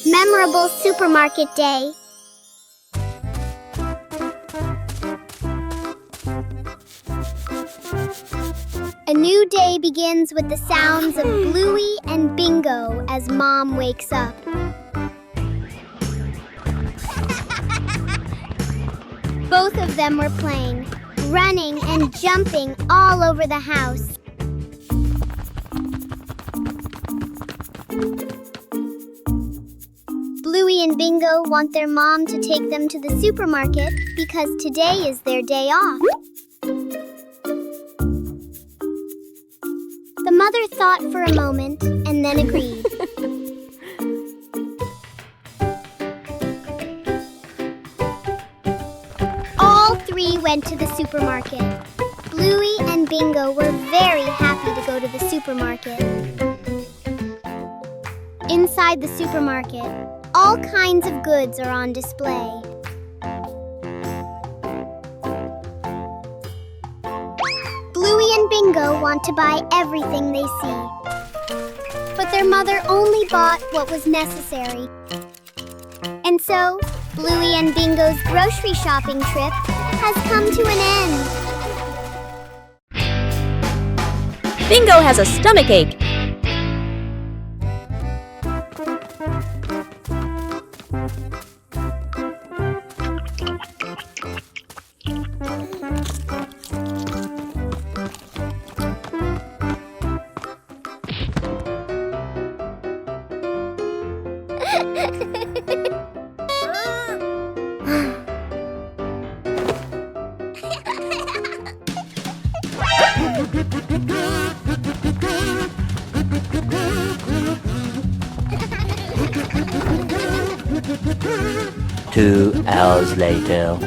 Memorable supermarket day. A new day begins with the sounds of Bluey and Bingo as Mom wakes up. Both of them were playing, running and jumping all over the house. Bluey and Bingo want their mom to take them to the supermarket because today is their day off. The mother thought for a moment and then agreed. All three went to the supermarket. Bluey and Bingo were very happy to go to the supermarket. Inside the supermarket, all kinds of goods are on display. Bluey and Bingo want to buy everything they see. But their mother only bought what was necessary. And so, Bluey and Bingo's grocery shopping trip has come to an end. Bingo has a stomachache. Two hours later.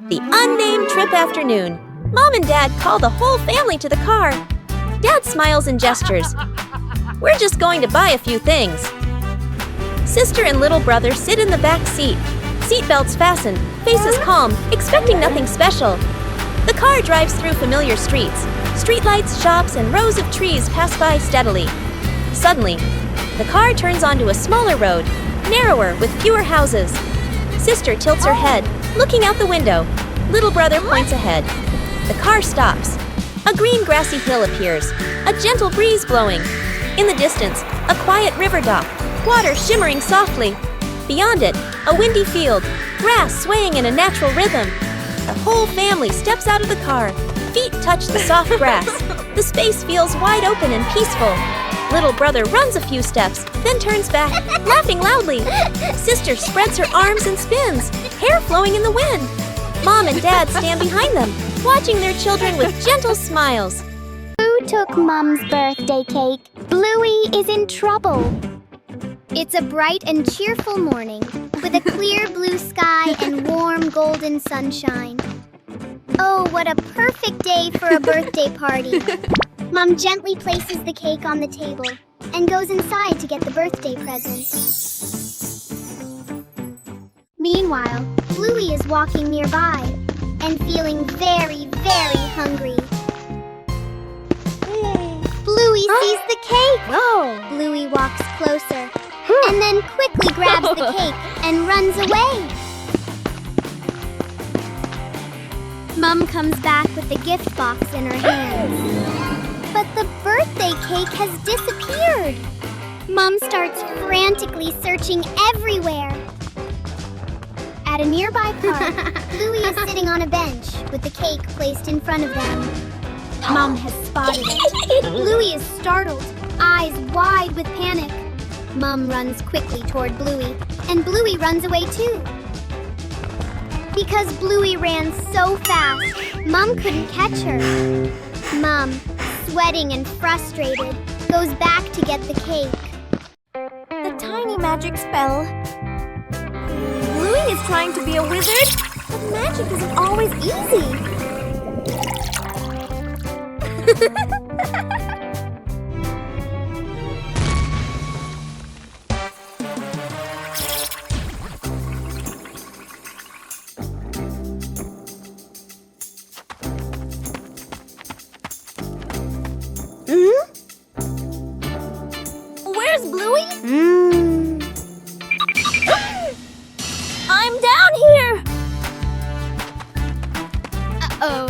The unnamed trip afternoon. Mom and Dad call the whole family to the car. Dad smiles and gestures. We're just going to buy a few things. Sister and little brother sit in the back seat. Seatbelts fastened, faces calm, expecting nothing special. The car drives through familiar streets. Streetlights, shops, and rows of trees pass by steadily. Suddenly, the car turns onto a smaller road, narrower with fewer houses. Sister tilts her head, looking out the window. Little brother points ahead. The car stops. A green grassy hill appears, a gentle breeze blowing. In the distance, a quiet river dock, water shimmering softly. Beyond it, a windy field, grass swaying in a natural rhythm. The whole family steps out of the car. Feet touch the soft grass. The space feels wide open and peaceful. Little brother runs a few steps, then turns back, laughing loudly. Sister spreads her arms and spins, hair flowing in the wind. Mom and Dad stand behind them, watching their children with gentle smiles. Who took Mom's birthday cake? Bluey is in trouble. It's a bright and cheerful morning, with a clear blue sky and warm golden sunshine. Oh, what a perfect day for a birthday party. Mom gently places the cake on the table and goes inside to get the birthday present. Meanwhile, Bluey is walking nearby and feeling very, very hungry. Bluey sees the cake. Whoa! Bluey walks closer and then quickly grabs the cake and runs away. Mom comes back with the gift box in her hands. But the birthday cake has disappeared. Mom starts frantically searching everywhere. At a nearby park, Bluey is sitting on a bench with the cake placed in front of them. Mom has spotted it. Bluey is startled, eyes wide with panic. Mom runs quickly toward Bluey, and Bluey runs away too. Because Bluey ran so fast, Mom couldn't catch her. Mom, sweating and frustrated, goes back to get the cake. The tiny magic spell. Bluey is trying to be a wizard, but magic isn't always easy. Where's Bluey? I'm down here! Uh-oh.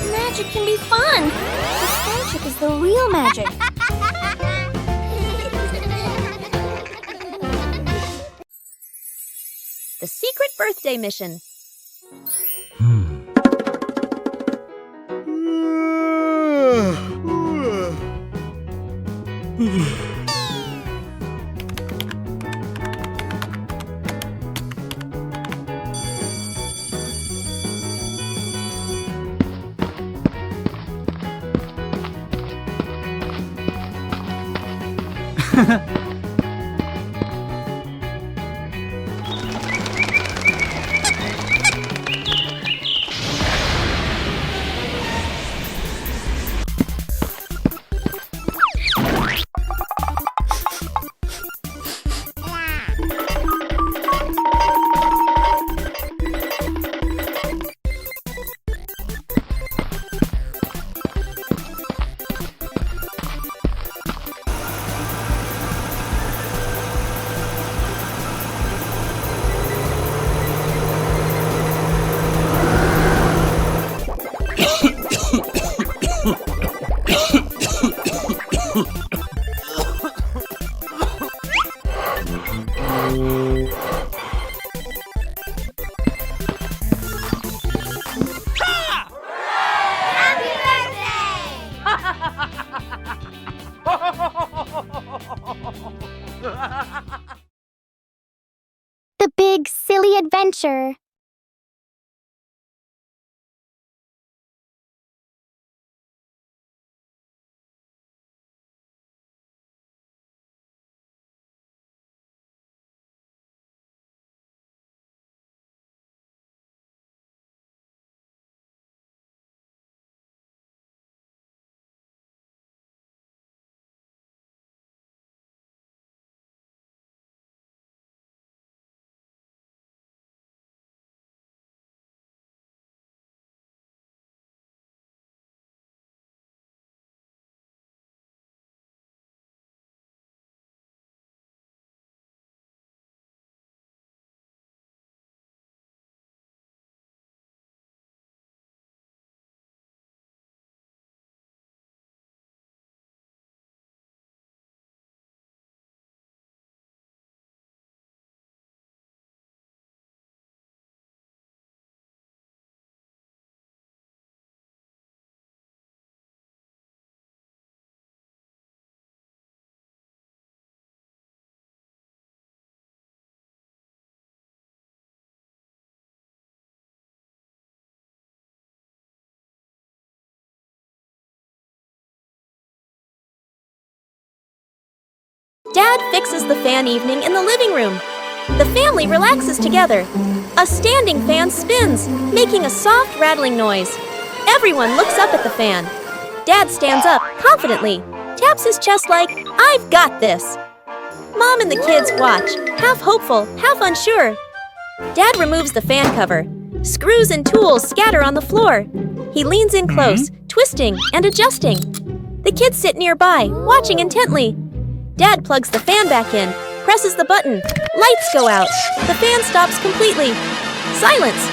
Magic can be fun, but friendship is the real magic. The secret birthday mission. The big, silly adventure. Dad fixes the fan evening in the living room. The family relaxes together. A standing fan spins, making a soft rattling noise. Everyone looks up at the fan. Dad stands up confidently, taps his chest like, "I've got this." Mom and the kids watch, half hopeful, half unsure. Dad removes the fan cover. Screws and tools scatter on the floor. He leans in close, twisting and adjusting. The kids sit nearby, watching intently. Dad plugs the fan back in, presses the button. Lights go out. The fan stops completely. Silence!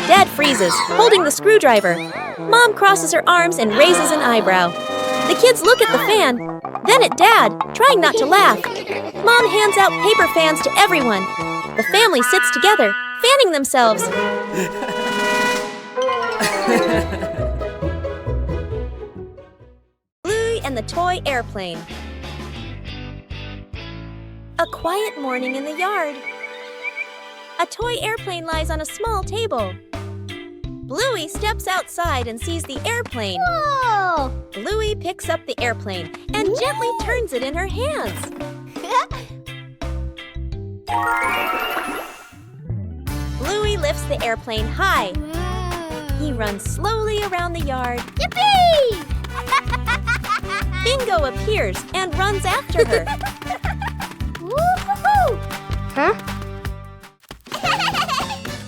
Dad freezes, holding the screwdriver. Mom crosses her arms and raises an eyebrow. The kids look at the fan, then at Dad, trying not to laugh. Mom hands out paper fans to everyone. The family sits together, fanning themselves. Bluey and the toy airplane. A quiet morning in the yard. A toy airplane lies on a small table. Bluey steps outside and sees the airplane. Whoa! Bluey picks up the airplane and gently turns it in her hands. Bluey lifts the airplane high. He runs slowly around the yard. Yippee! Bingo appears and runs after her. Woo-hoo-hoo! Huh?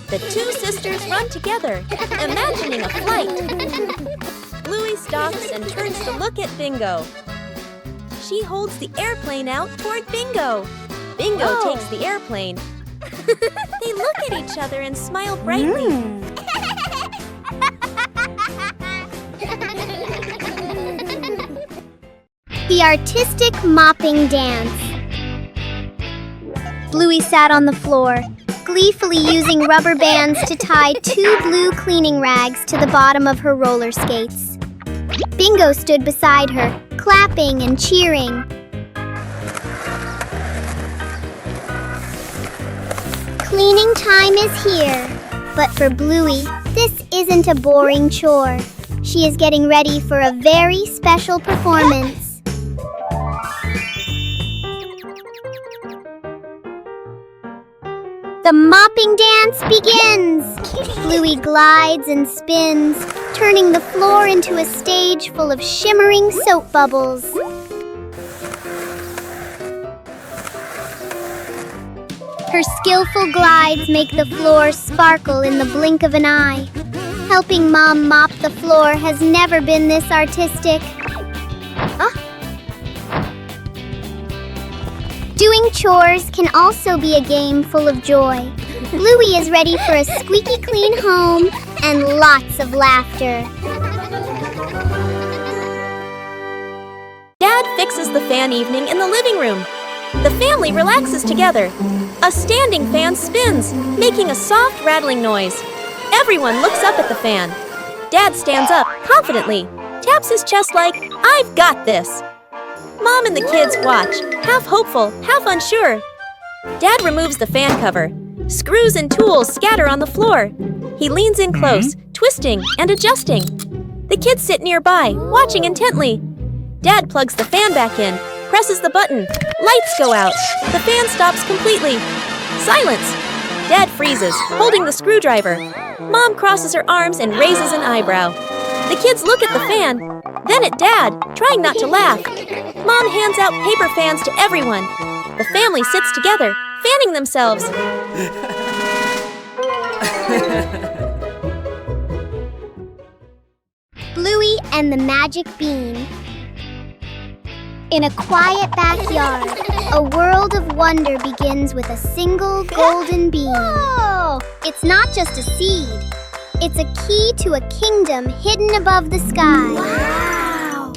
The two sisters run together, imagining a flight. Bluey stops and turns to look at Bingo. She holds the airplane out toward Bingo. Bingo takes the airplane. They look at each other and smile brightly. The artistic mopping dance. Bluey sat on the floor, gleefully using rubber bands to tie 2 blue cleaning rags to the bottom of her roller skates. Bingo stood beside her, clapping and cheering. Cleaning time is here, but for Bluey, this isn't a boring chore. She is getting ready for a very special performance. The mopping dance begins! Bluey glides and spins, turning the floor into a stage full of shimmering soap bubbles. Her skillful glides make the floor sparkle in the blink of an eye. Helping Mom mop the floor has never been this artistic. Doing chores can also be a game full of joy. Bluey is ready for a squeaky clean home and lots of laughter. Dad fixes the fan evening in the living room. The family relaxes together. A standing fan spins, making a soft rattling noise. Everyone looks up at the fan. Dad stands up confidently, taps his chest like, "I've got this." Mom and the kids watch, half hopeful, half unsure. Dad removes the fan cover. Screws and tools scatter on the floor. He leans in close, twisting and adjusting. The kids sit nearby, watching intently. Dad plugs the fan back in, presses the button. Lights go out. The fan stops completely. Silence! Dad freezes, holding the screwdriver. Mom crosses her arms and raises an eyebrow. The kids look at the fan, then at Dad, trying not to laugh. Mom hands out paper fans to everyone. The family sits together, fanning themselves. Bluey and the Magic Bean. In a quiet backyard, a world of wonder begins with a single golden bean. Whoa! It's not just a seed. It's a key to a kingdom hidden above the sky. Wow!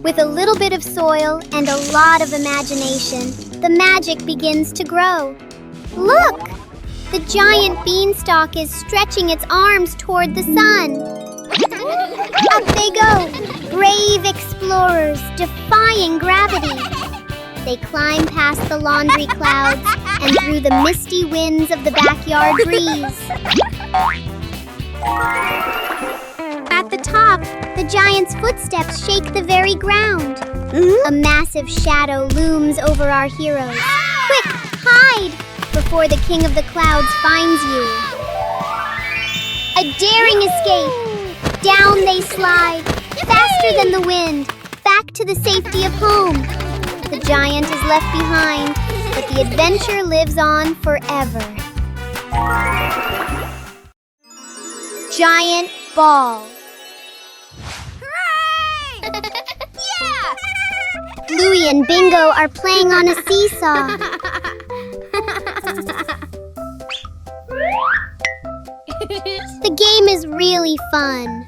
With a little bit of soil and a lot of imagination, the magic begins to grow. Look! The giant beanstalk is stretching its arms toward the sun. Up they go, brave explorers defying gravity. They climb past the laundry clouds and through the misty winds of the backyard breeze. At the top, the giant's footsteps shake the very ground. A massive shadow looms over our heroes. Quick, hide before the king of the clouds finds you. A daring escape. Down they slide, faster than the wind, back to the safety of home. The giant is left behind, but the adventure lives on forever. Giant ball. Hooray! Yeah! Bluey and Bingo are playing on a seesaw. The game is really fun.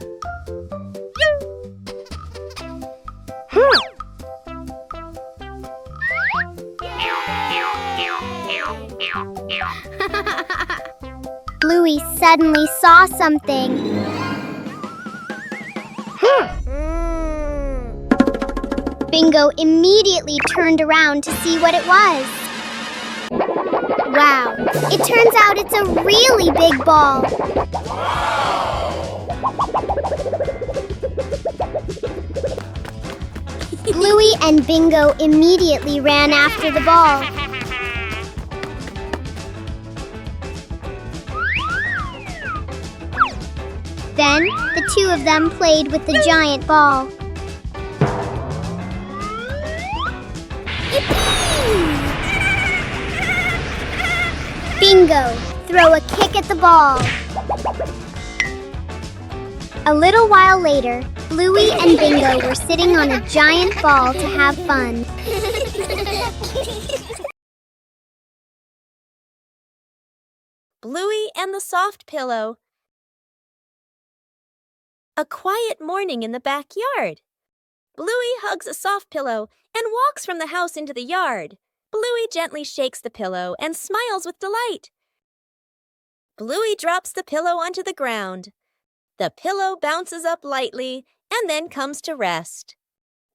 Bluey suddenly saw something. Bingo immediately turned around to see what it was. Wow, it turns out it's a really big ball. Bluey and Bingo immediately ran after the ball. Then, the two of them played with the giant ball. Yippee! Bingo, throw a kick at the ball. A little while later, Bluey and Bingo were sitting on a giant ball to have fun. Bluey and the soft pillow. A quiet morning in the backyard. Bluey hugs a soft pillow and walks from the house into the yard. Bluey gently shakes the pillow and smiles with delight. Bluey drops the pillow onto the ground. The pillow bounces up lightly and then comes to rest.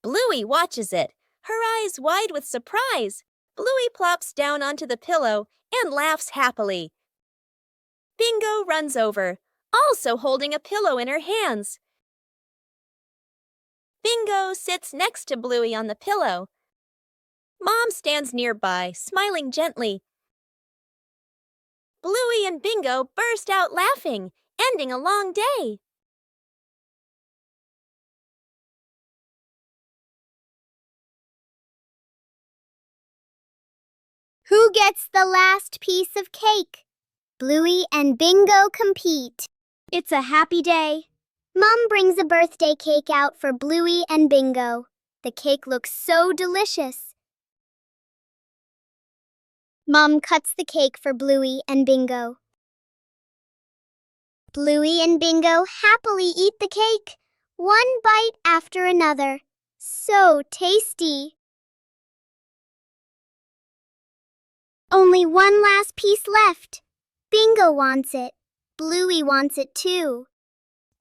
Bluey watches it, her eyes wide with surprise. Bluey plops down onto the pillow and laughs happily. Bingo runs over, also holding a pillow in her hands. Bingo sits next to Bluey on the pillow. Mom stands nearby, smiling gently. Bluey and Bingo burst out laughing, ending a long day. Who gets the last piece of cake? Bluey and Bingo compete. It's a happy day. Mom brings a birthday cake out for Bluey and Bingo. The cake looks so delicious. Mom cuts the cake for Bluey and Bingo. Bluey and Bingo happily eat the cake, one bite after another. So tasty. Only one last piece left. Bingo wants it. Bluey wants it too.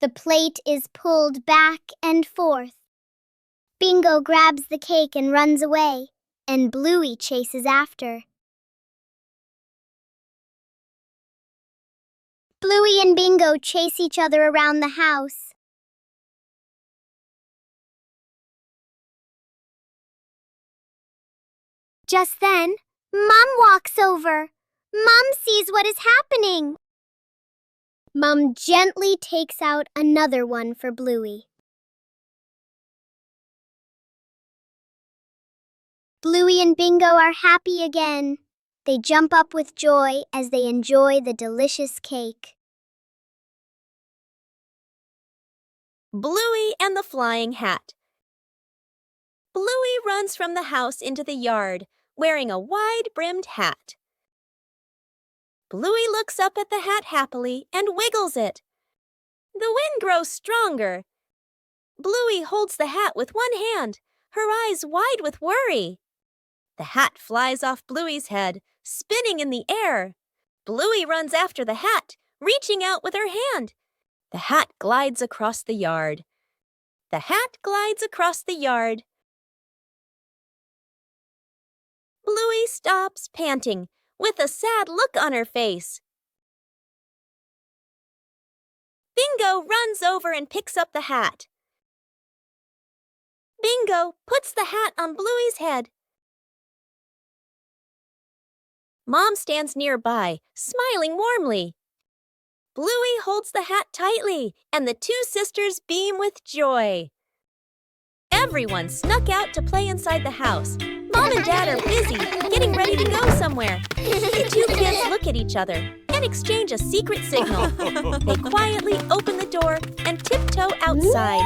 The plate is pulled back and forth. Bingo grabs the cake and runs away, and Bluey chases after. Bluey and Bingo chase each other around the house. Just then, Mom walks over. Mom sees what is happening. Mom gently takes out another one for Bluey. Bluey and Bingo are happy again. They jump up with joy as they enjoy the delicious cake. Bluey and the flying hat. Bluey runs from the house into the yard, wearing a wide-brimmed hat. Bluey looks up at the hat happily and wiggles it. The wind grows stronger. Bluey holds the hat with one hand, her eyes wide with worry. The hat flies off Bluey's head, spinning in the air. Bluey runs after the hat, reaching out with her hand. The hat glides across the yard. The hat glides across the yard. Bluey stops, panting, with a sad look on her face. Bingo runs over and picks up the hat. Bingo puts the hat on Bluey's head. Mom stands nearby, smiling warmly. Bluey holds the hat tightly, and the two sisters beam with joy. Everyone snuck out to play inside the house. Mom and Dad are busy, getting ready to go somewhere. The two kids look at each other and exchange a secret signal. They quietly open the door and tiptoe outside.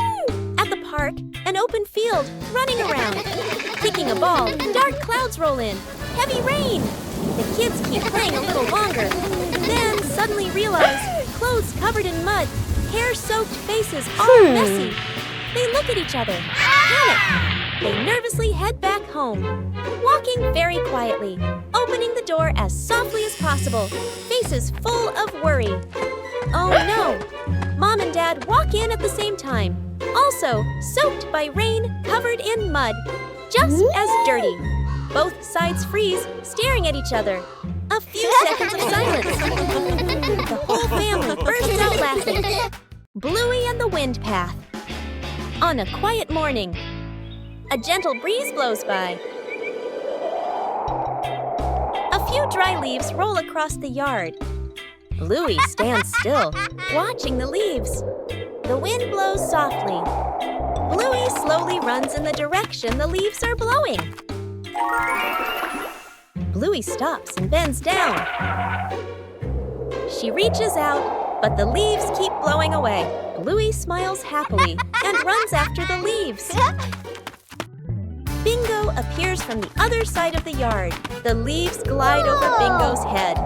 At the park, an open field, running around. Kicking a ball, dark clouds roll in. Heavy rain! The kids keep playing a little longer, then suddenly realize clothes covered in mud, hair-soaked faces all messy. They look at each other, panic. They nervously head back home, walking very quietly, opening the door as softly as possible, faces full of worry. Oh no! Mom and Dad walk in at the same time, also soaked by rain, covered in mud, just as dirty. Both sides freeze, staring at each other. A few seconds of silence. The whole family bursts out laughing. Bluey and the Wind Path. On a quiet morning, a gentle breeze blows by. A few dry leaves roll across the yard. Bluey stands still, watching the leaves. The wind blows softly. Bluey slowly runs in the direction the leaves are blowing. Bluey stops and bends down. She reaches out, but the leaves keep blowing away. Bluey smiles happily and runs after the leaves. Bingo appears from the other side of the yard. The leaves glide over Bingo's head.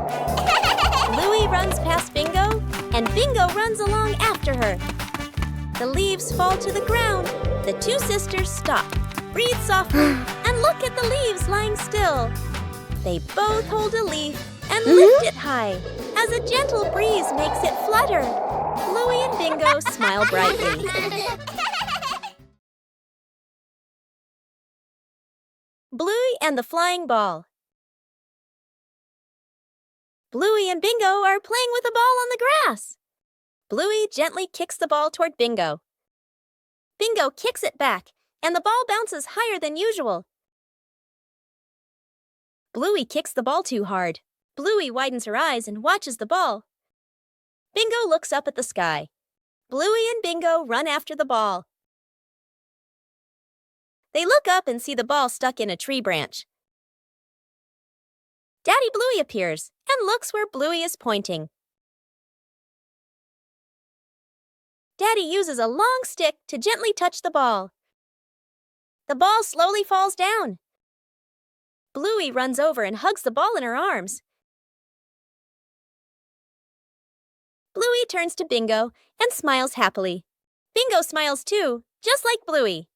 Bluey runs past Bingo, and Bingo runs along after her. The leaves fall to the ground. The two sisters stop, breathe softly, and look at the leaves lying still. They both hold a leaf and lift it high as a gentle breeze makes it flutter. Bluey and Bingo smile brightly. Bluey and the Flying Ball. Bluey and Bingo are playing with a ball on the grass. Bluey gently kicks the ball toward Bingo. Bingo kicks it back, and the ball bounces higher than usual. Bluey kicks the ball too hard. Bluey widens her eyes and watches the ball. Bingo looks up at the sky. Bluey and Bingo run after the ball. They look up and see the ball stuck in a tree branch. Daddy Bluey appears and looks where Bluey is pointing. Daddy uses a long stick to gently touch the ball. The ball slowly falls down. Bluey runs over and hugs the ball in her arms. Bluey turns to Bingo and smiles happily. Bingo smiles too, just like Bluey.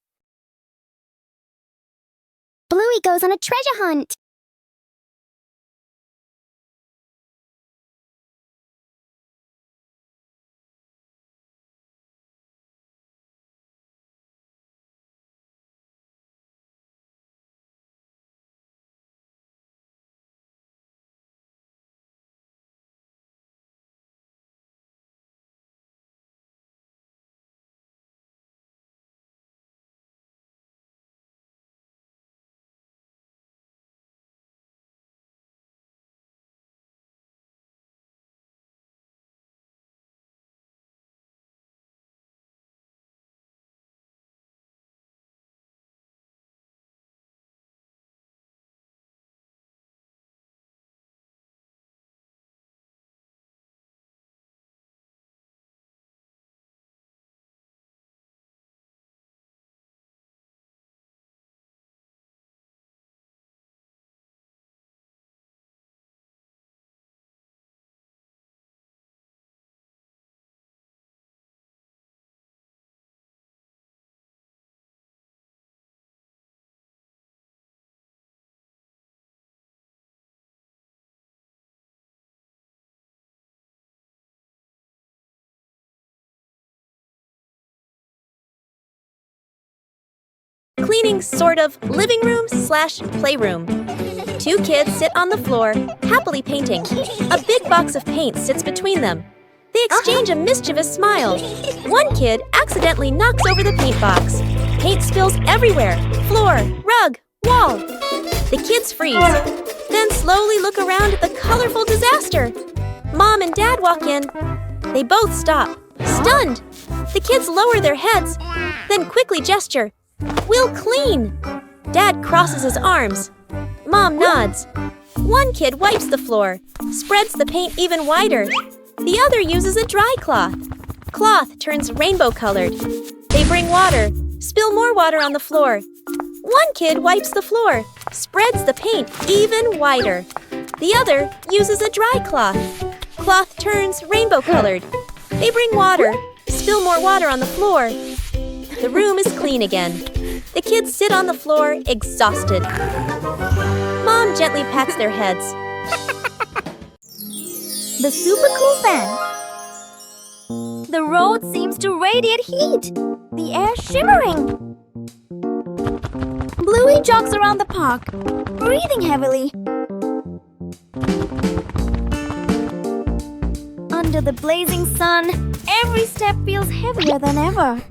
Bluey goes on a treasure hunt. Cleaning sort of living room / playroom. Two kids sit on the floor, happily painting. A big box of paint sits between them. They exchange a mischievous smile. One kid accidentally knocks over the paint box. Paint spills everywhere, floor, rug, wall. The kids freeze, then slowly look around at the colorful disaster. Mom and Dad walk in. They both stop, stunned. The kids lower their heads, then quickly gesture. We'll clean. Dad crosses his arms. Mom nods. One kid wipes the floor, spreads the paint even wider. The other uses a dry cloth. Cloth turns rainbow-colored. They bring water, spill more water on the floor. One kid wipes the floor, spreads the paint even wider. The other uses a dry cloth. Cloth turns rainbow-colored. They bring water, spill more water on the floor. The room is clean again. The kids sit on the floor, exhausted. Mom gently pats their heads. The super cool fan. The road seems to radiate heat. The air shimmering. Bluey jogs around the park, breathing heavily. Under the blazing sun, every step feels heavier than ever.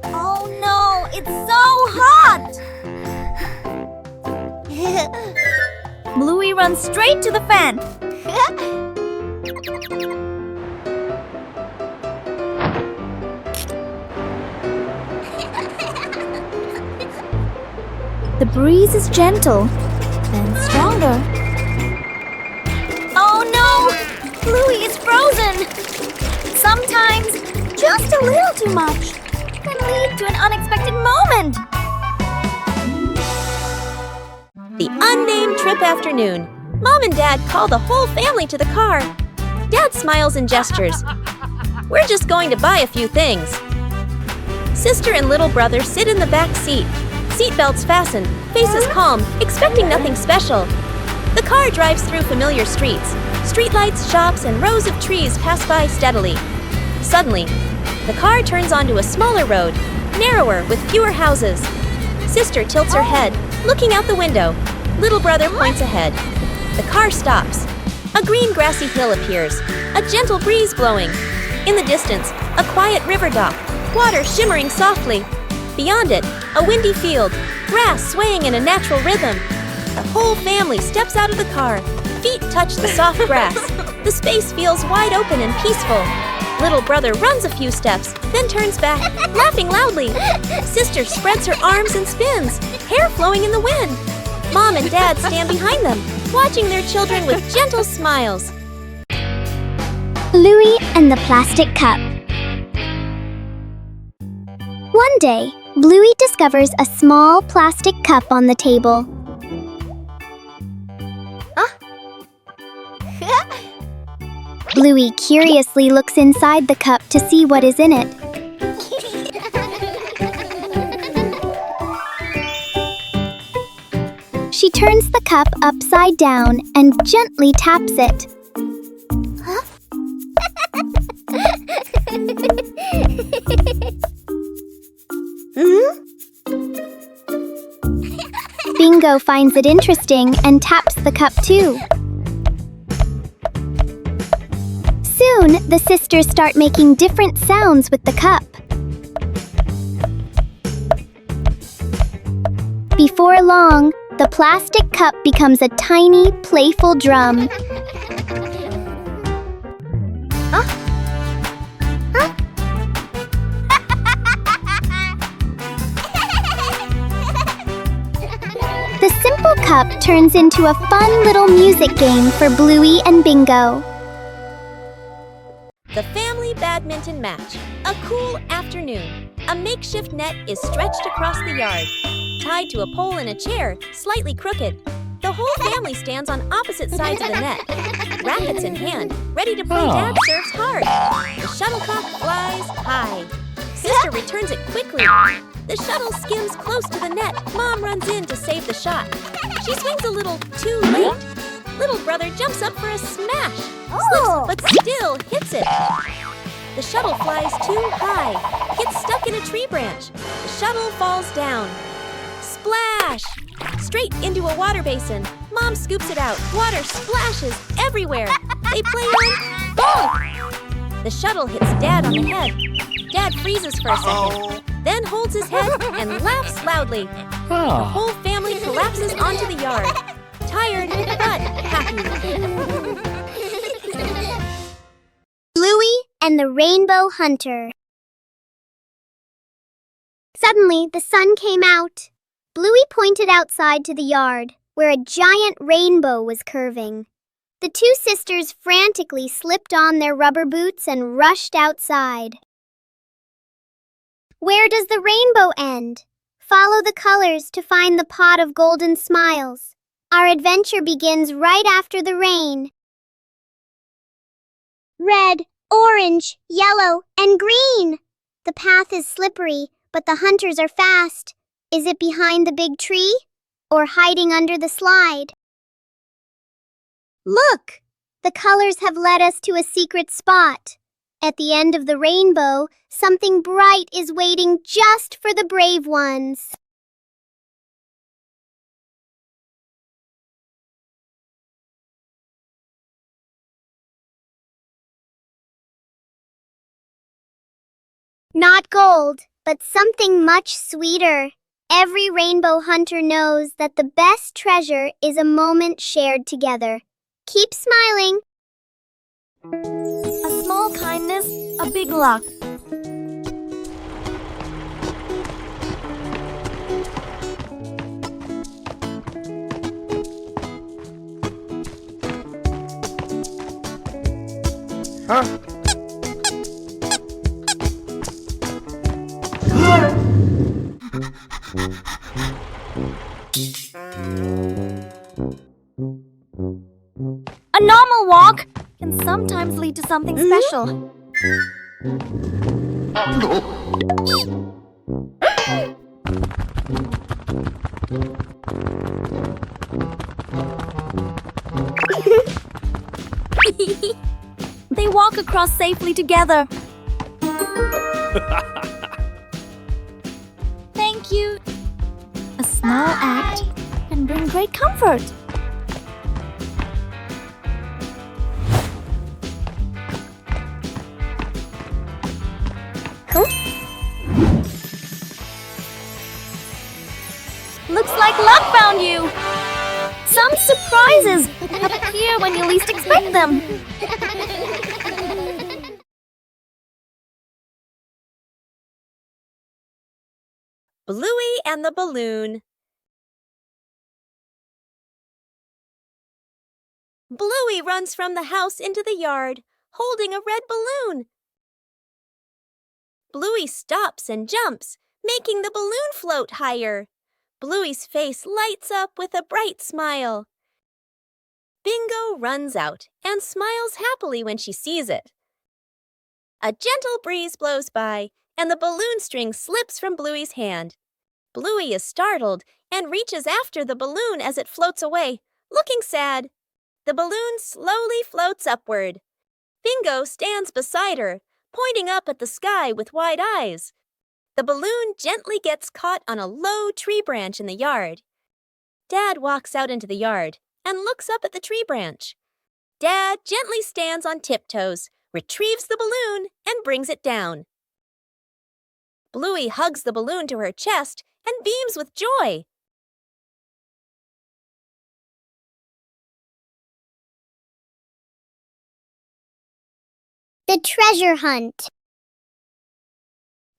Oh no, it's so hot! Bluey runs straight to the fan. The breeze is gentle, then stronger. Oh no! Bluey is frozen! Sometimes, just a little too much can lead to an unexpected moment. The unnamed trip afternoon. Mom and Dad call the whole family to the car. Dad smiles and gestures. We're just going to buy a few things. Sister and little brother sit in the back seat. Seatbelts fastened, faces calm, expecting nothing special. The car drives through familiar streets. Streetlights, shops, and rows of trees pass by steadily. Suddenly, the car turns onto a smaller road, narrower with fewer houses. Sister tilts her head, looking out the window. Little brother points ahead. The car stops. A green grassy hill appears, a gentle breeze blowing. In the distance, a quiet river dock, water shimmering softly. Beyond it, a windy field, grass swaying in a natural rhythm. The whole family steps out of the car. Feet touch the soft grass. The space feels wide open and peaceful. Little brother runs a few steps, then turns back, laughing loudly. Sister spreads her arms and spins, hair flowing in the wind. Mom and Dad stand behind them, watching their children with gentle smiles. Bluey and the Plastic Cup. One day, Bluey discovers a small plastic cup on the table. Bluey curiously looks inside the cup to see what is in it. She turns the cup upside down and gently taps it. Bingo finds it interesting and taps the cup too. Soon, the sisters start making different sounds with the cup. Before long, the plastic cup becomes a tiny, playful drum. The simple cup turns into a fun little music game for Bluey and Bingo. The family badminton match. A cool afternoon. A makeshift net is stretched across the yard. Tied to a pole in a chair, slightly crooked. The whole family stands on opposite sides of the net. Rackets in hand, ready to play. Dad serves hard. The shuttlecock flies high. Sister returns it quickly. The shuttle skims close to the net. Mom runs in to save the shot. She swings a little too late. Little brother jumps up for a smash. Slips, but still hits it. The shuttle flies too high. Gets stuck in a tree branch. The shuttle falls down. Splash! Straight into a water basin. Mom scoops it out. Water splashes everywhere. They play on bonk! The shuttle hits Dad on the head. Dad freezes for a second, then holds his head and laughs loudly. The whole family collapses onto the yard. Tired, but happy. Bluey and the Rainbow Hunter. Suddenly, the sun came out. Bluey pointed outside to the yard, where a giant rainbow was curving. The two sisters frantically slipped on their rubber boots and rushed outside. Where does the rainbow end? Follow the colors to find the pot of golden smiles. Our adventure begins right after the rain. Red, orange, yellow, and green. The path is slippery, but the hunters are fast. Is it behind the big tree or hiding under the slide? Look! The colors have led us to a secret spot. At the end of the rainbow, something bright is waiting just for the brave ones. Not gold, but something much sweeter. Every rainbow hunter knows that the best treasure is a moment shared together. Keep smiling. A small kindness, a big luck. A normal walk can sometimes lead to something special. They walk across safely together. Thank you. A small act can bring great comfort. Looks like luck found you! Some surprises appear when you least expect them. Bluey and the Balloon. Bluey runs from the house into the yard, holding a red balloon. Bluey stops and jumps, making the balloon float higher. Bluey's face lights up with a bright smile. Bingo runs out and smiles happily when she sees it. A gentle breeze blows by, and the balloon string slips from Bluey's hand. Bluey is startled and reaches after the balloon as it floats away, looking sad. The balloon slowly floats upward. Bingo stands beside her, pointing up at the sky with wide eyes. The balloon gently gets caught on a low tree branch in the yard. Dad walks out into the yard and looks up at the tree branch. Dad gently stands on tiptoes, retrieves the balloon, and brings it down. Bluey hugs the balloon to her chest and beams with joy. The treasure hunt.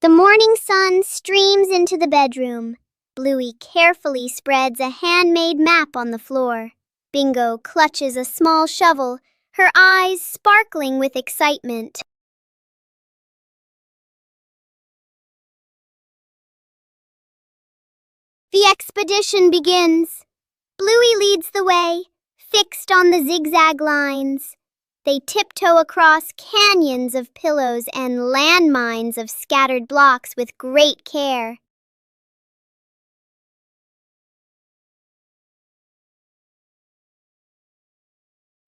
The morning sun streams into the bedroom. Bluey carefully spreads a handmade map on the floor. Bingo clutches a small shovel, her eyes sparkling with excitement. The expedition begins. Bluey leads the way, fixed on the zigzag lines. They tiptoe across canyons of pillows and landmines of scattered blocks with great care.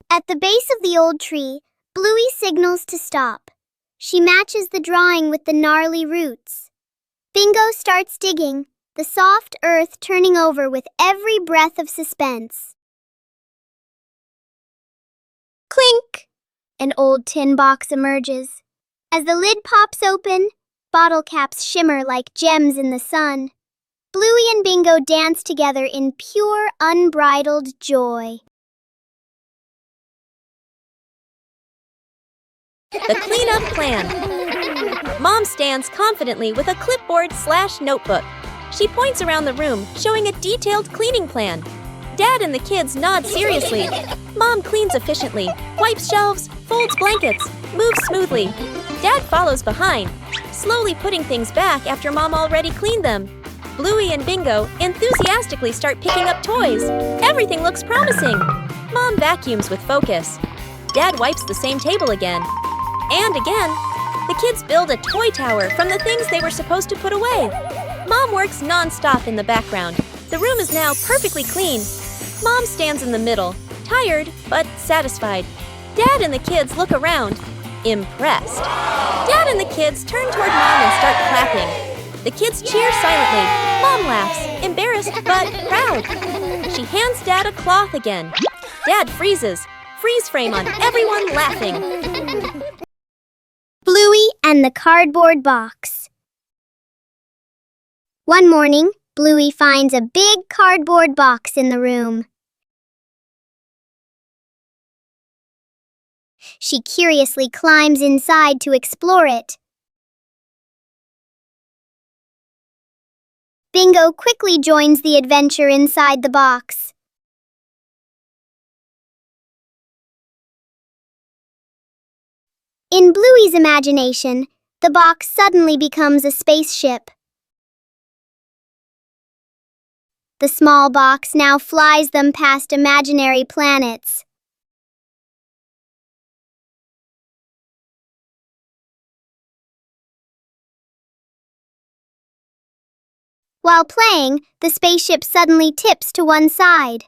At the base of the old tree, Bluey signals to stop. She matches the drawing with the gnarly roots. Bingo starts digging, the soft earth turning over with every breath of suspense. Clink! An old tin box emerges. As the lid pops open, bottle caps shimmer like gems in the sun. Bluey and Bingo dance together in pure, unbridled joy. The cleanup plan. Mom stands confidently with a clipboard/notebook. She points around the room, showing a detailed cleaning plan. Dad and the kids nod seriously. Mom cleans efficiently, wipes shelves, folds blankets, moves smoothly. Dad follows behind, slowly putting things back after Mom already cleaned them. Bluey and Bingo enthusiastically start picking up toys. Everything looks promising. Mom vacuums with focus. Dad wipes the same table again. And again. The kids build a toy tower from the things they were supposed to put away. Mom works non-stop in the background. The room is now perfectly clean. Mom stands in the middle, tired but satisfied. Dad and the kids look around, impressed. Dad and the kids turn toward Mom and start clapping. The kids cheer silently. Mom laughs, embarrassed but proud. She hands Dad a cloth again. Dad freezes. Freeze frame on everyone laughing. Bluey and the cardboard box. One morning, Bluey finds a big cardboard box in the room. She curiously climbs inside to explore it. Bingo quickly joins the adventure inside the box. In Bluey's imagination, the box suddenly becomes a spaceship. The small box now flies them past imaginary planets. While playing, the spaceship suddenly tips to one side.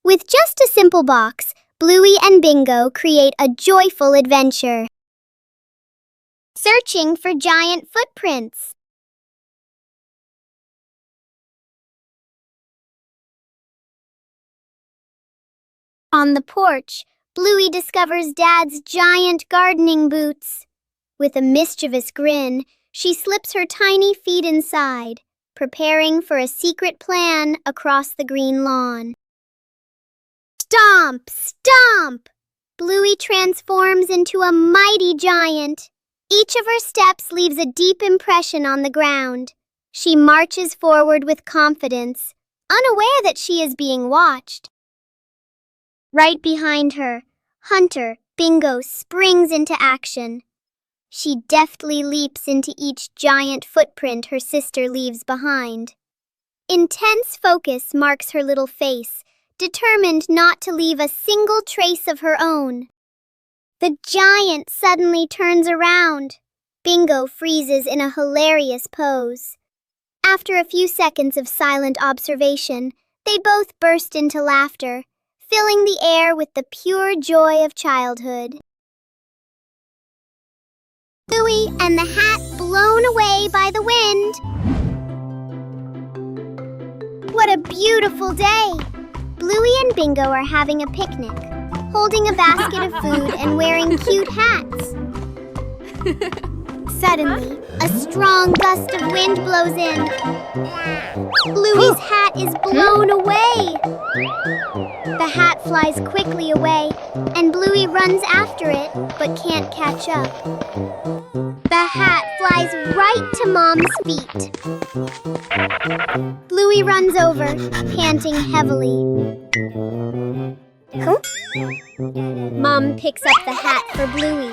With just a simple box, Bluey and Bingo create a joyful adventure. Searching for giant footprints. On the porch, Bluey discovers Dad's giant gardening boots. With a mischievous grin, she slips her tiny feet inside, preparing for a secret plan across the green lawn. Stomp! Stomp! Bluey transforms into a mighty giant. Each of her steps leaves a deep impression on the ground. She marches forward with confidence, unaware that she is being watched. Right behind her, Hunter, Bingo, springs into action. She deftly leaps into each giant footprint her sister leaves behind. Intense focus marks her little face, determined not to leave a single trace of her own. The giant suddenly turns around. Bingo freezes in a hilarious pose. After a few seconds of silent observation, they both burst into laughter, filling the air with the pure joy of childhood. Bluey and the hat blown away by the wind. What a beautiful day! Bluey and Bingo are having a picnic, holding a basket of food and wearing cute hats. Suddenly, a strong gust of wind blows in. Bluey's hat is blown away. The hat flies quickly away, and Bluey runs after it, but can't catch up. The hat flies right to Mom's feet. Bluey runs over, panting heavily. Mom picks up the hat for Bluey.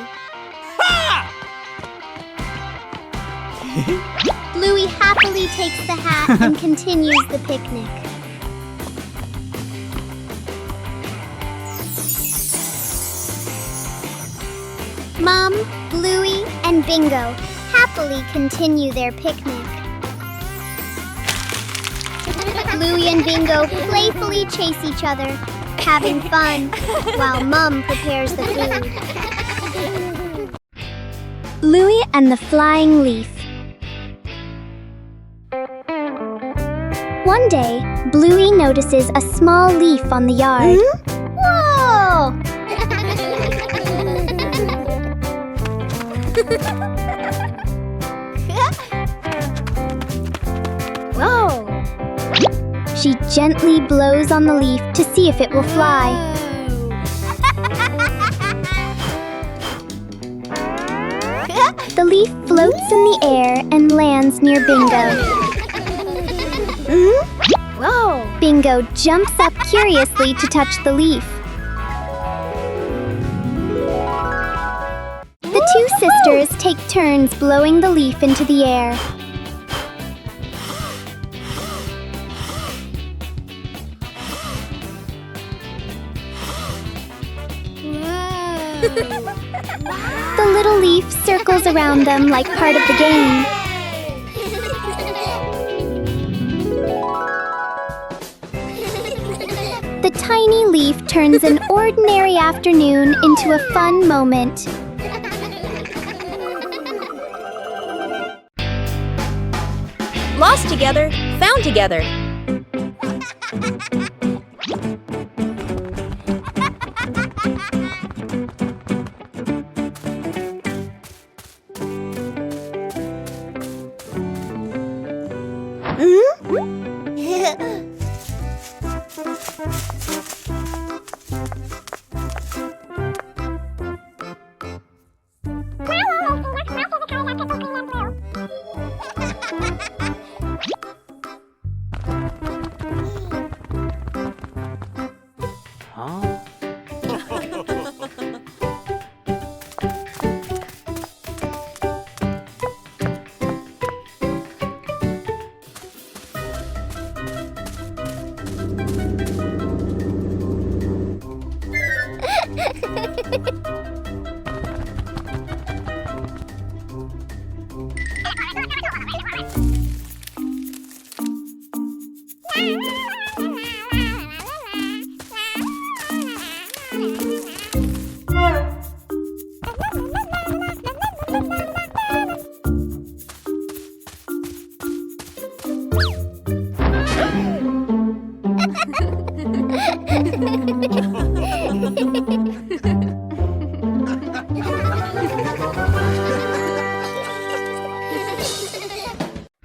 Bluey happily takes the hat and continues the picnic. Mom, Bluey, and Bingo happily continue their picnic. Bluey and Bingo playfully chase each other, having fun, while Mom prepares the food. Bluey and the Flying Leaf. One day, Bluey notices a small leaf on the yard. Whoa! Whoa! She gently blows on the leaf to see if it will fly. The leaf floats in the air and lands near Bingo. Whoa! Bingo jumps up curiously to touch the leaf. The two sisters take turns blowing the leaf into the air. The little leaf circles around them like part of the game. The tiny leaf turns an ordinary afternoon into a fun moment. Lost together, found together.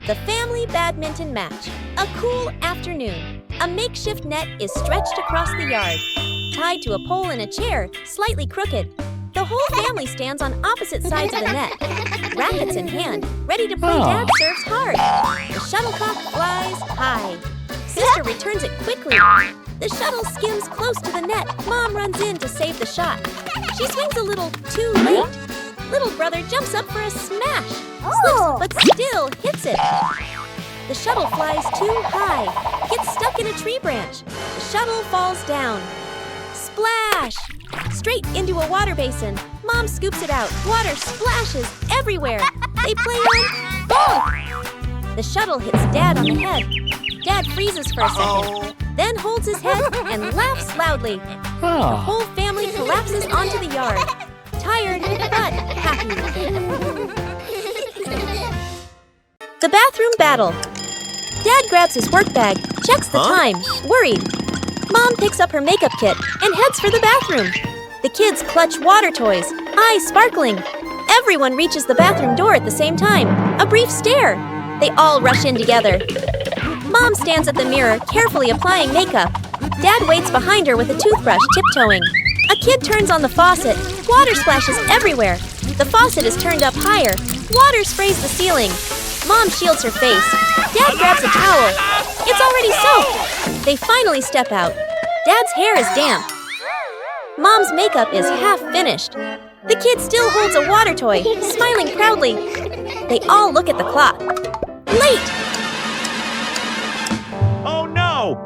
The family badminton match. A cool afternoon. A makeshift net is stretched across the yard, tied to a pole in a chair, slightly crooked. The whole family stands on opposite sides of the net, rackets in hand, ready to play Dad Serves Hard. The shuttlecock flies high. Sister returns it quickly. The shuttle skims close to the net. Mom runs in to save the shot. She swings a little too late. Little brother jumps up for a smash, slips but still hits it. The shuttle flies too high, gets stuck in a tree branch. The shuttle falls down. Splash! Straight into a water basin. Mom scoops it out. Water splashes everywhere. They play on ball. The shuttle hits Dad on the head. Dad freezes for a second, then holds his head and laughs loudly. The whole family collapses onto the yard. Tired, but happy. The bathroom battle. Dad grabs his work bag, checks the time, worried. Mom picks up her makeup kit and heads for the bathroom. The kids clutch water toys, eyes sparkling. Everyone reaches the bathroom door at the same time. A brief stare. They all rush in together. Mom stands at the mirror, carefully applying makeup. Dad waits behind her with a toothbrush, tiptoeing. A kid turns on the faucet. Water splashes everywhere. The faucet is turned up higher. Water sprays the ceiling. Mom shields her face. Dad grabs a towel. It's already soaked. They finally step out. Dad's hair is damp. Mom's makeup is half finished. The kid still holds a water toy, smiling proudly. They all look at the clock. Late! Oh no!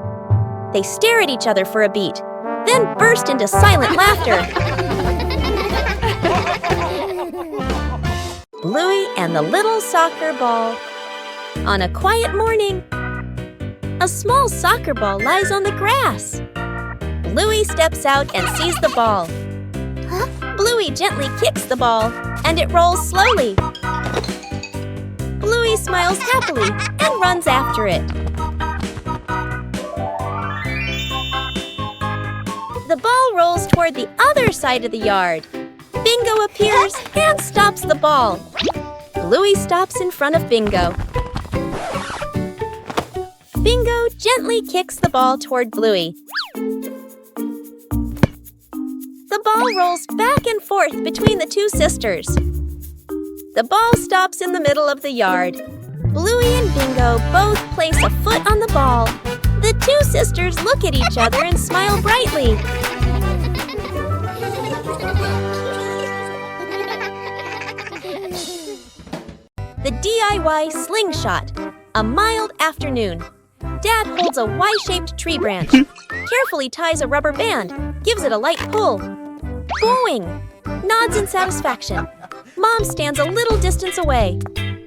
They stare at each other for a beat, then burst into silent laughter. Bluey and the little soccer ball. On a quiet morning, a small soccer ball lies on the grass. Bluey steps out and sees the ball. Bluey gently kicks the ball, and it rolls slowly. Bluey smiles happily and runs after it. The ball rolls toward the other side of the yard. Bingo appears and stops the ball. Bluey stops in front of Bingo. Bingo gently kicks the ball toward Bluey. The ball rolls back and forth between the two sisters. The ball stops in the middle of the yard. Bluey and Bingo both place a foot on the ball. The two sisters look at each other and smile brightly. The DIY Slingshot, a mild afternoon. Dad holds a Y-shaped tree branch, carefully ties a rubber band, gives it a light pull. Boing! Nods in satisfaction. Mom stands a little distance away,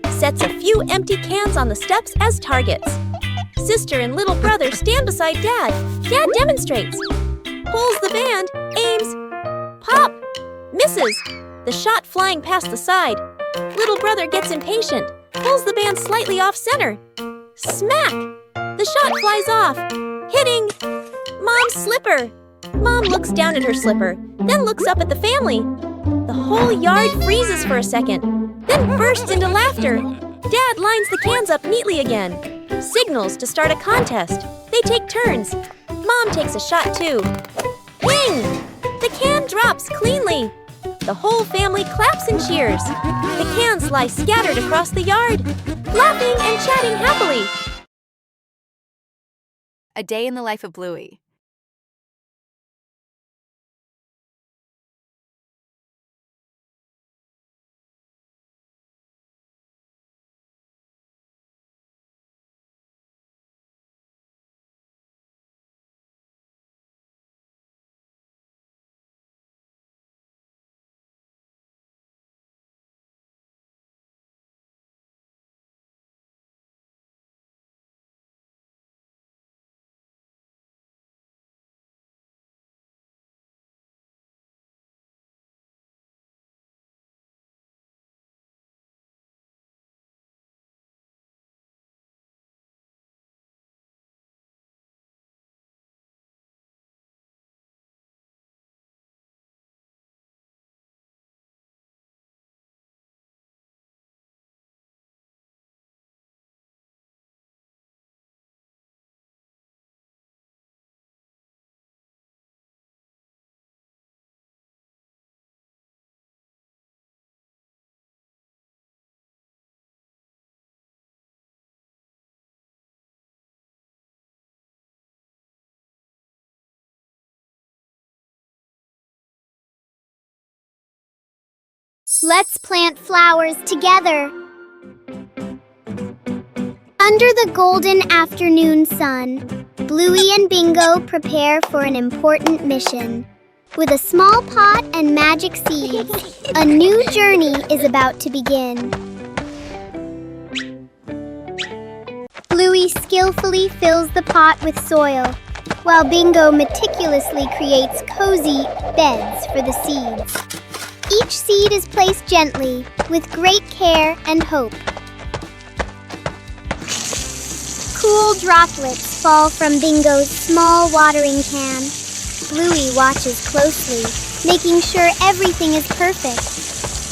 sets a few empty cans on the steps as targets. Sister and little brother stand beside Dad. Dad demonstrates. Pulls the band, aims, pop, misses. The shot flying past the side. Little brother gets impatient, pulls the band slightly off center. Smack! The shot flies off, hitting Mom's slipper. Mom looks down at her slipper, then looks up at the family. The whole yard freezes for a second, then bursts into laughter. Dad lines the cans up neatly again. Signals to start a contest. They take turns. Mom takes a shot too. Ping! The can drops cleanly. The whole family claps and cheers. The cans lie scattered across the yard, laughing and chatting happily. A day in the life of Bluey. Let's plant flowers together. Under the golden afternoon sun, Bluey and Bingo prepare for an important mission. With a small pot and magic seeds, a new journey is about to begin. Bluey skillfully fills the pot with soil, while Bingo meticulously creates cozy beds for the seeds. Each seed is placed gently, with great care and hope. Cool droplets fall from Bingo's small watering can. Bluey watches closely, making sure everything is perfect.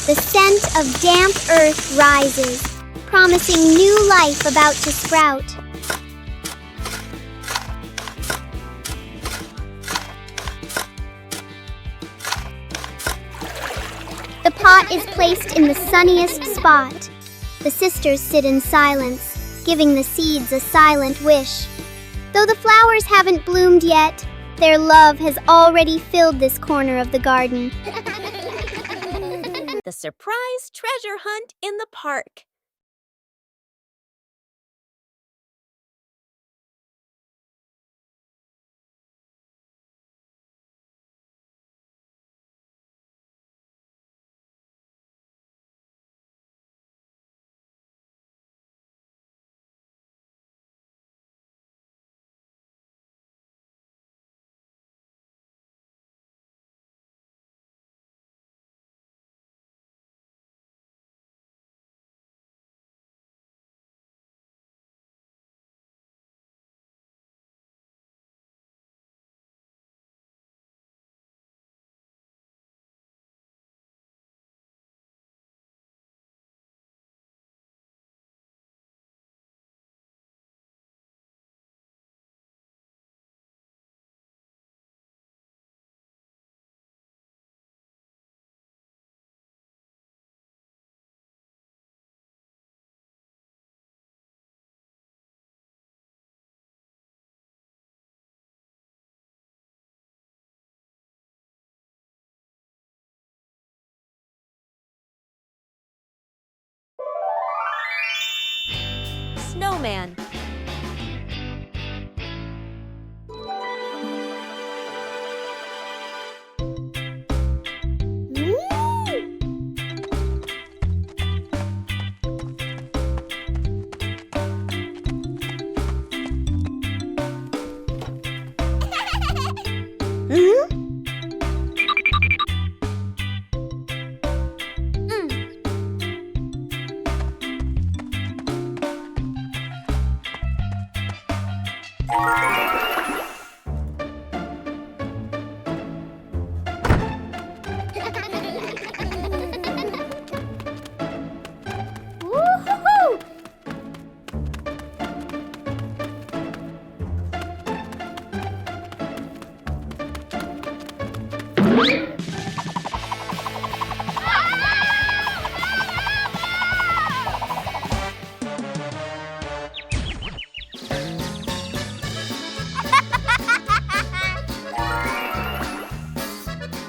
The scent of damp earth rises, promising new life about to sprout. The pot is placed in the sunniest spot. The sisters sit in silence, giving the seeds a silent wish. Though the flowers haven't bloomed yet, their love has already filled this corner of the garden. The surprise treasure hunt in the park. Snowman.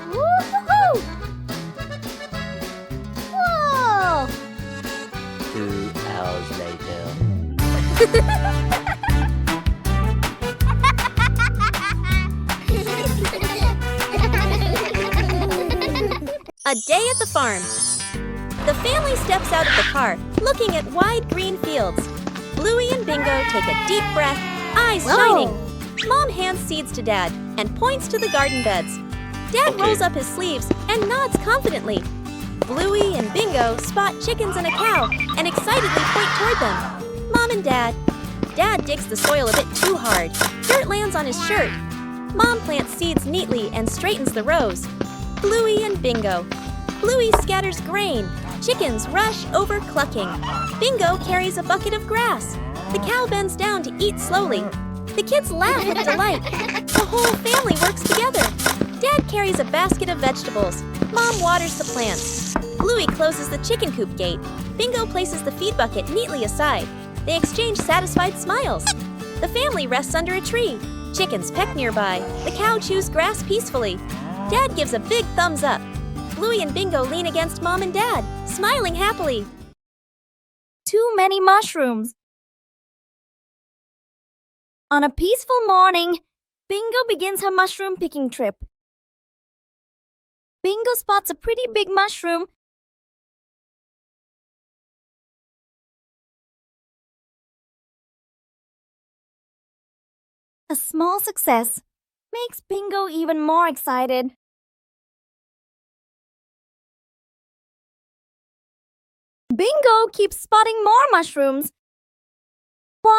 Woo-hoo-hoo! 2 hours later. A day at the farm. The family steps out of the car, looking at wide green fields. Bluey and Bingo take a deep breath, eyes shining. Mom hands seeds to Dad and points to the garden beds. Dad rolls up his sleeves and nods confidently. Bluey and Bingo spot chickens and a cow and excitedly point toward them. Mom and Dad. Dad digs the soil a bit too hard. Dirt lands on his shirt. Mom plants seeds neatly and straightens the rows. Bluey and Bingo. Bluey scatters grain. Chickens rush over clucking. Bingo carries a bucket of grass. The cow bends down to eat slowly. The kids laugh with delight. The whole family works together. Dad carries a basket of vegetables. Mom waters the plants. Bluey closes the chicken coop gate. Bingo places the feed bucket neatly aside. They exchange satisfied smiles. The family rests under a tree. Chickens peck nearby. The cow chews grass peacefully. Dad gives a big thumbs up. Bluey and Bingo lean against Mom and Dad, smiling happily. Too many mushrooms. On a peaceful morning, Bingo begins her mushroom picking trip. Bingo spots a pretty big mushroom. A small success makes Bingo even more excited. Bingo keeps spotting more mushrooms. 1,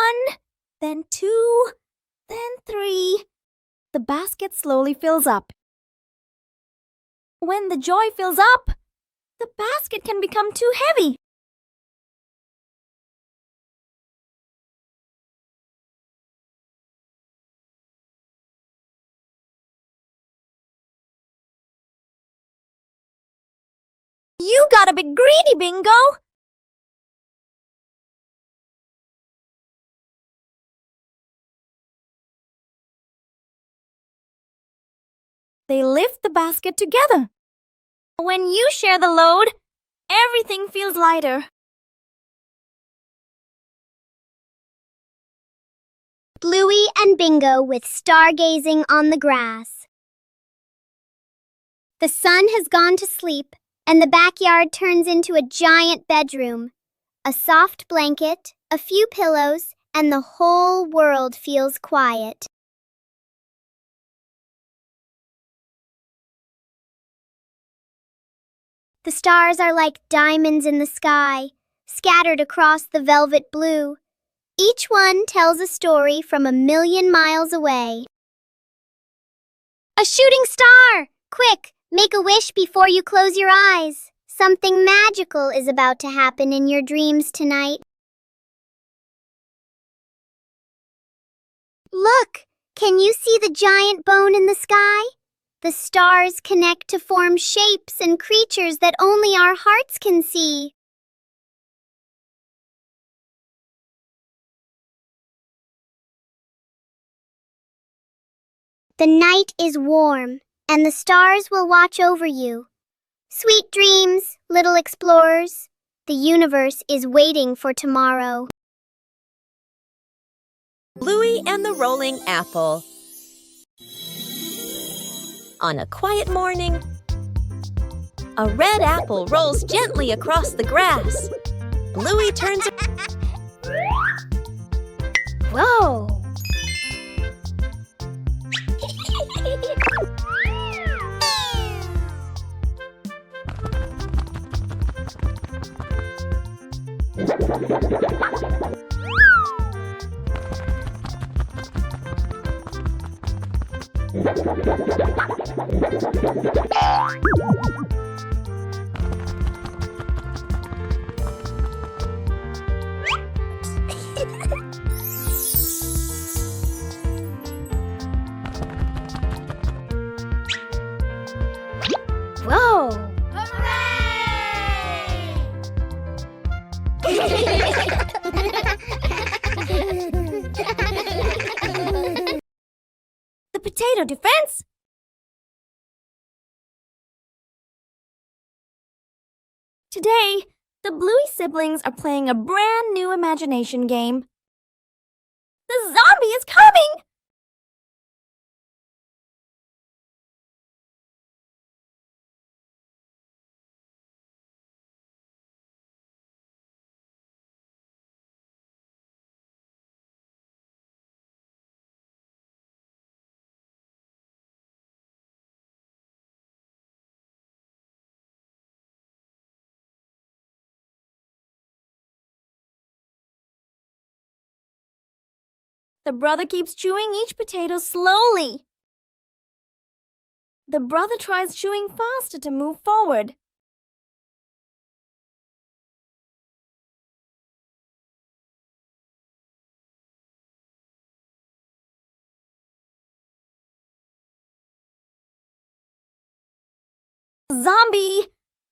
then 2, then 3. The basket slowly fills up. When the joy fills up, the basket can become too heavy. You got a bit greedy, Bingo! They lift the basket together. When you share the load, everything feels lighter. Bluey and Bingo with stargazing on the grass. The sun has gone to sleep, and the backyard turns into a giant bedroom. A soft blanket, a few pillows, and the whole world feels quiet. The stars are like diamonds in the sky, scattered across the velvet blue. Each one tells a story from 1,000,000 miles away. A shooting star! Quick, make a wish before you close your eyes. Something magical is about to happen in your dreams tonight. Look, can you see the giant bone in the sky? The stars connect to form shapes and creatures that only our hearts can see. The night is warm, and the stars will watch over you. Sweet dreams, little explorers. The universe is waiting for tomorrow. Bluey and the Rolling Apple. On a quiet morning, a red apple rolls gently across the grass. Bluey turns. Whoa! Whoa! The potato defense? Today, the Bluey siblings are playing a brand new imagination game. The zombie is coming! The brother keeps chewing each potato slowly. The brother tries chewing faster to move forward. Zombie!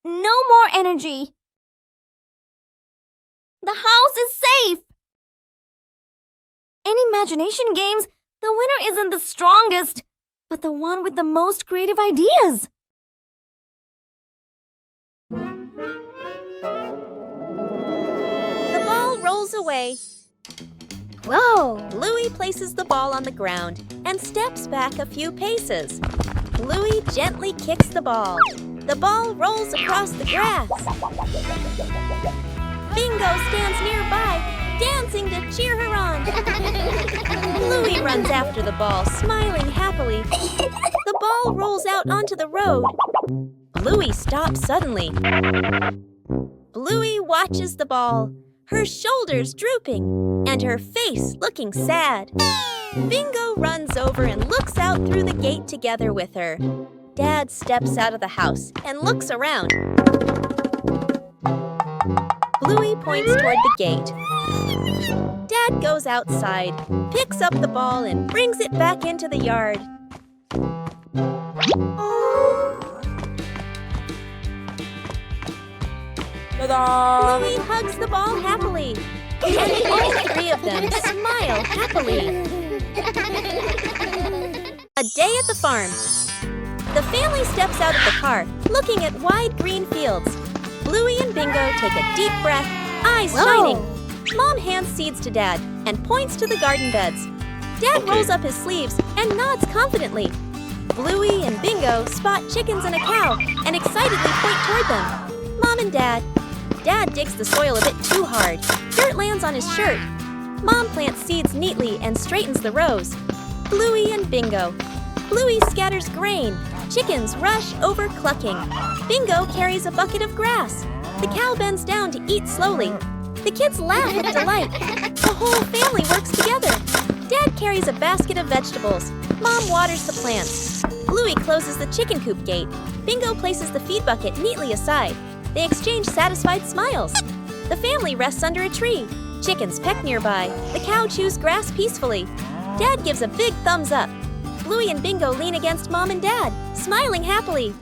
No more energy! The house is safe! In imagination games, the winner isn't the strongest, but the one with the most creative ideas. The ball rolls away. Whoa! Bluey places the ball on the ground and steps back a few paces. Bluey gently kicks the ball. The ball rolls across the grass. Bingo stands nearby, dancing to cheer her on. Bluey runs after the ball, smiling happily. The ball rolls out onto the road. Bluey stops suddenly. Bluey watches the ball, her shoulders drooping, and her face looking sad. Bingo runs over and looks out through the gate together with her. Dad steps out of the house and looks around. Bluey points toward the gate. Dad goes outside, picks up the ball, and brings it back into the yard. Bluey hugs the ball happily, and all three of them smile happily. A day at the farm. The family steps out of the car, looking at wide green fields. Bluey and Bingo take a deep breath, eyes shining. Mom hands seeds to Dad and points to the garden beds. Dad rolls up his sleeves and nods confidently. Bluey and Bingo spot chickens and a cow and excitedly point toward them. Mom and Dad. Dad digs the soil a bit too hard. Dirt lands on his shirt. Mom plants seeds neatly and straightens the rows. Bluey and Bingo. Bluey scatters grain. Chickens rush over clucking. Bingo carries a bucket of grass. The cow bends down to eat slowly. The kids laugh with delight. The whole family works together. Dad carries a basket of vegetables. Mom waters the plants. Bluey closes the chicken coop gate. Bingo places the feed bucket neatly aside. They exchange satisfied smiles. The family rests under a tree. Chickens peck nearby. The cow chews grass peacefully. Dad gives a big thumbs up. Bluey and Bingo lean against Mom and Dad, smiling happily.